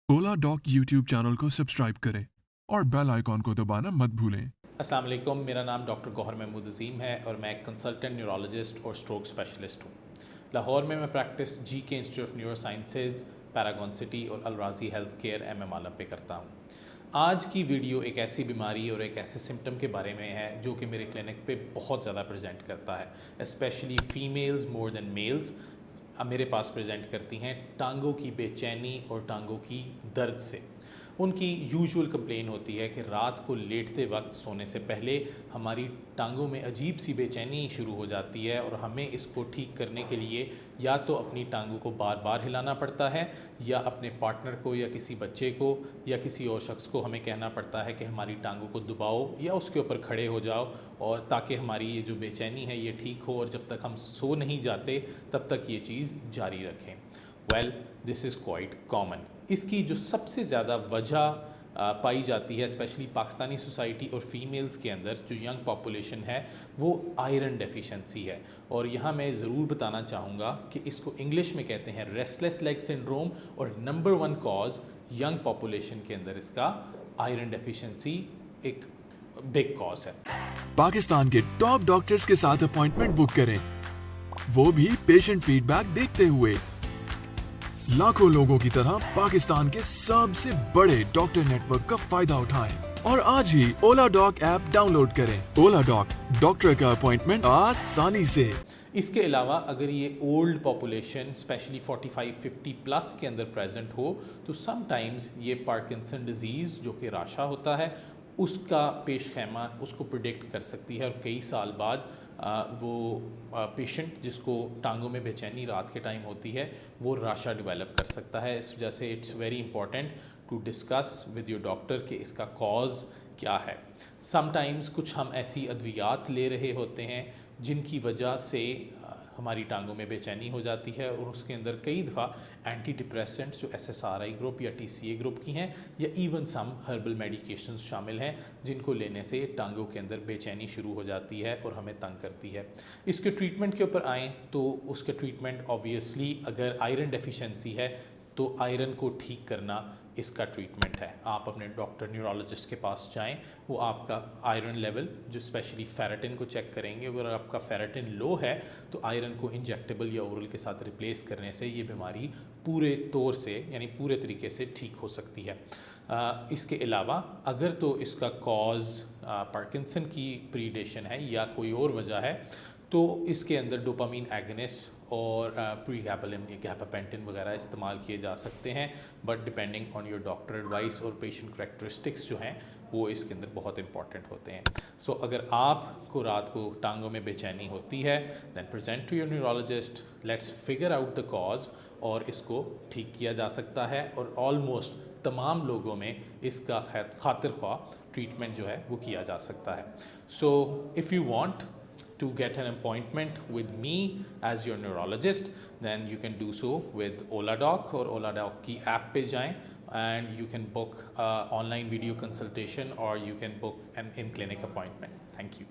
ओला dock YouTube channel को subscribe करें और बेल आइकॉन को दबाना मत भूलें। अस्सलाम वालेकुम, मेरा नाम डॉक्टर गौहर महमूद अज़ीम है और मैं एक कंसल्टेंट न्यूरोलॉजिस्ट और स्ट्रोक स्पेशलिस्ट हूँ। लाहौर में मैं practice GK institute of neuro sciences, Paragon city और अलराजी हेल्थ केयर एमएम आलम पे करता हूँ। आज की वीडियो एक ऐसी बीमारी और एक ऐसे सिम्टम के बारे में है जो कि मेरे क्लिनिक पे बहुत ज़्यादा प्रेजेंट करता है, specially females more than males मेरे पास प्रेजेंट करती हैं टांगों की बेचैनी और टांगों की दर्द से। उनकी यूजुअल कंप्लेन होती है कि रात को लेटते वक्त सोने से पहले हमारी टांगों में अजीब सी बेचैनी शुरू हो जाती है और हमें इसको ठीक करने के लिए या तो अपनी टांगों को बार बार हिलाना पड़ता है या अपने पार्टनर को या किसी बच्चे को या किसी और शख्स को हमें कहना पड़ता है कि हमारी टांगों को दबाओ या उसके ऊपर खड़े हो जाओ, और ताकि हमारी ये जो बेचैनी है ये ठीक हो और जब तक हम सो नहीं जाते तब तक ये चीज़ जारी रखें। Well, this is quite common. इसकी जो सबसे ज़्यादा वजह पाई जाती है स्पेशली पाकिस्तानी सोसाइटी और फीमेल्स के अंदर, जो यंग पॉपुलेशन है, वो आयरन डेफिशिएंसी है। और यहाँ मैं ज़रूर बताना चाहूँगा कि इसको इंग्लिश में कहते हैं रेस्टलेस लेग सिंड्रोम, और नंबर 1 कॉज यंग पॉपुलेशन के अंदर इसका आयरन डेफिशिएंसी एक बिग कॉज है। पाकिस्तान के टॉप डॉक्टर्स के साथ अपॉइंटमेंट बुक करें, वो भी पेशेंट फीडबैक देखते हुए। लाखों लोगों की तरह पाकिस्तान के सबसे बड़े डॉक्टर नेटवर्क का फायदा उठाएं और आज ही ओला डॉक ऐप डाउनलोड करें। ओला डॉक, डॉक्टर का अपॉइंटमेंट आसानी से। इसके अलावा अगर ये ओल्ड पॉपुलेशन स्पेशली 45-50 प्लस के अंदर प्रेजेंट हो तो समटाइम्स ये पार्किंसन डिजीज़ जो कि राशा होता है उसका पेश खैमा उसको प्रिडिक्ट कर सकती है, और कई साल बाद वो पेशेंट जिसको टांगों में बेचैनी रात के टाइम होती है वो राशा डेवलप कर सकता है। इस वजह से it's very important to discuss with your doctor कि इसका कॉज क्या है। समटाइम्स कुछ हम ऐसी अद्वियात ले रहे होते हैं जिनकी वजह से हमारी टांगों में बेचैनी हो जाती है, और उसके अंदर कई दफ़ा एंटी डिप्रेसेंट्स जो SSRI ग्रुप या TCA ग्रुप की हैं या इवन सम हर्बल मेडिकेशंस शामिल हैं जिनको लेने से टांगों के अंदर बेचैनी शुरू हो जाती है और हमें तंग करती है। इसके ट्रीटमेंट के ऊपर आएँ तो उसके ट्रीटमेंट ऑब्वियसली अगर आयरन डेफिशिएंसी है तो आयरन को ठीक करना इसका ट्रीटमेंट है। आप अपने डॉक्टर न्यूरोलॉजिस्ट के पास जाएं, वो आपका आयरन लेवल जो स्पेशली फेरेटिन को चेक करेंगे। अगर आपका फेरेटिन लो है तो आयरन को इंजेक्टेबल या ओरल के साथ रिप्लेस करने से ये बीमारी पूरे तौर से यानी पूरे तरीके से ठीक हो सकती है। इसके अलावा अगर तो इसका कॉज पार्किंसन की प्रीडेशन है या कोई और वजह है तो इसके अंदर डोपामीन एगनिस्ट और प्रीगैबलिन या गैबापेंटिन वगैरह इस्तेमाल किए जा सकते हैं, but depending on your doctor advice और पेशेंट करेक्टरिस्टिक्स जो हैं वो इसके अंदर बहुत इंपॉर्टेंट होते हैं। सो अगर आपको रात को टांगों में बेचैनी होती है then present to your neurologist, let's figure out the cause और इसको ठीक किया जा सकता है। और ऑलमोस्ट तमाम लोगों में इसका खातिर ख्वाह ट्रीटमेंट जो है वो किया जा सकता है। So if you want to get an appointment with me as your neurologist, then you can do so with OlaDoc or OlaDoc की ऐप पे जाएं and you can book online video consultation or you can book an in-clinic appointment. Thank you.